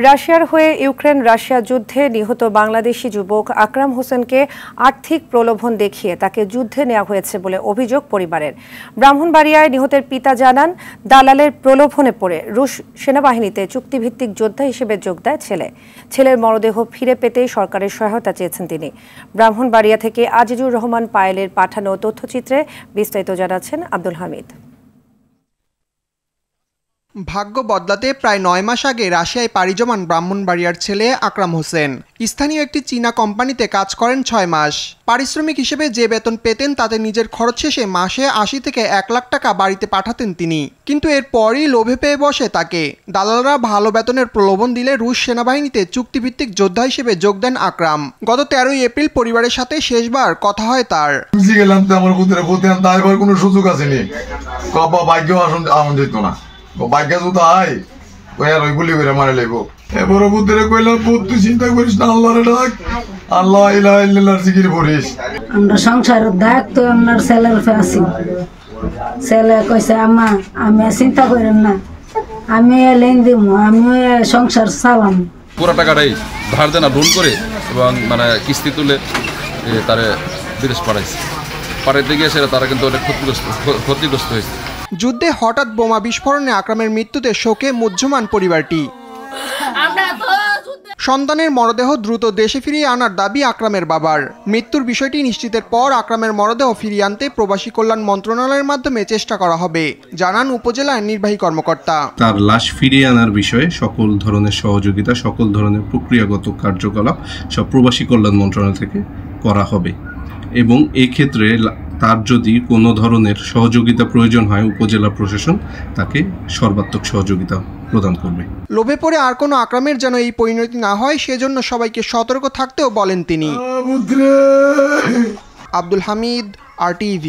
রাশিয়ার হয়ে ইউক্রেন-রাশিয়া যুদ্ধে নিহত বাংলাদেশি যুবক আকরাম হোসেনকে আর্থিক প্রলোভন দেখিয়ে তাকে যুদ্ধে নেওয়া হয়েছে বলে অভিযোগ পরিবারের। ব্রাহ্মণবাড়িয়ায় নিহতের পিতা জানান, দালালের প্রলোভনে পড়ে রুশ সেনাবাহিনীতে চুক্তিভিত্তিক যোদ্ধা হিসেবে যোগ দেয় ছেলে। ছেলের মরদেহ ফিরে পেতে সরকারের সহায়তা চেয়েছেন তিনি। ব্রাহ্মণবাড়িয়া থেকে আজিজুর রহমান পায়েলের পাঠানো তথ্যচিত্রে বিস্তারিত জানাচ্ছেন আব্দুল হামিদ। ভাগ্য বদলাতে প্রায় ৯ মাস আগে রাশিয়ায় পাড়ি জমান ব্রাহ্মণবাড়িয়ার ছেলে আকরাম হোসেন স্থানীয় একটি চীনা কোম্পানিতে কাজ করেন ৬ মাস। পারিশ্রমিক হিসেবে যে বেতন পেতেন তাতে নিজের খরচ শেষে মাসে ৮০ থেকে ১ লাখ টাকা বাড়িতে পাঠাতেন তিনি। কিন্তু এরপরই লোভে পেয়ে বসে তাকে। দালালরা ভালো বেতনের প্রলোভন দিলে রুশ সেনাবাহিনীতে চুক্তিভিত্তিক যোদ্ধা হিসেবে যোগ দেন আকরাম। গত ১৩ এপ্রিল পরিবারের সাথে শেষবার কথা হয় তার। কোনো সুযোগ আসেনি, ভাগ্য আসন যেত না, ভাগ্য যদি হয় ওই আর ওই গুলি করে মারে লাগব। এবারে বুদ্ধরে কইলাম, বুদ্ধ চিন্তা করিস না, আল্লাহরে ডাক, আল্লাহ ইলাহা ইল্লাল্লাহর জিকির করিস। আমরা সংসারের দায়িত্ব আপনার ছেলের উপরে আছি। ছেলে কইছে, আম্মা আমি চিন্তা করেন না, আমি লেন দিব, আমি সংসার চালাম। পুরো টাকাটাই ধার দেনা লোন করে এবং কিস্তি তুলে তারা বিদেশ পাঠাইতে গিয়ে সেটা তারা কিন্তু অনেক ক্ষতিগ্রস্ত হয়েছে। যুদ্ধে হঠাৎ বোমা বিস্ফোরণে আকরামের মৃত্যুতে শোকে মুহ্যমান পরিবারটি। সন্তানের মরদেহ দ্রুত দেশে ফিরিয়ে আনার দাবি আকরামের বাবার। মৃত্যুর বিষয়টি নিশ্চিতের পর আকরামের মরদেহ ফিরিয়ে আনতে প্রবাসী কল্যাণ মন্ত্রণালয়ের মাধ্যমে চেষ্টা করা হবে, জানান উপজেলার নির্বাহী কর্মকর্তা। তার লাশ ফিরিয়ে আনার বিষয়ে সকল ধরনের সহযোগিতা, সকল ধরনের প্রক্রিয়াগত কার্যকলাপ সব প্রবাসী কল্যাণ মন্ত্রণালয় থেকে করা হবে এবং এক্ষেত্রে তার যদি কোনো ধরনের সহযোগিতা প্রয়োজন হয় উপজেলা প্রশাসন তাকে সর্বাত্মক সহযোগিতা প্রদান করবে। লোভে পড়ে আর কোনো আকরামের যেন এই পরিণতি না হয় সেজন্য সবাইকে সতর্ক থাকতেও বলেন তিনি। আব্দুল হামিদ, RTV।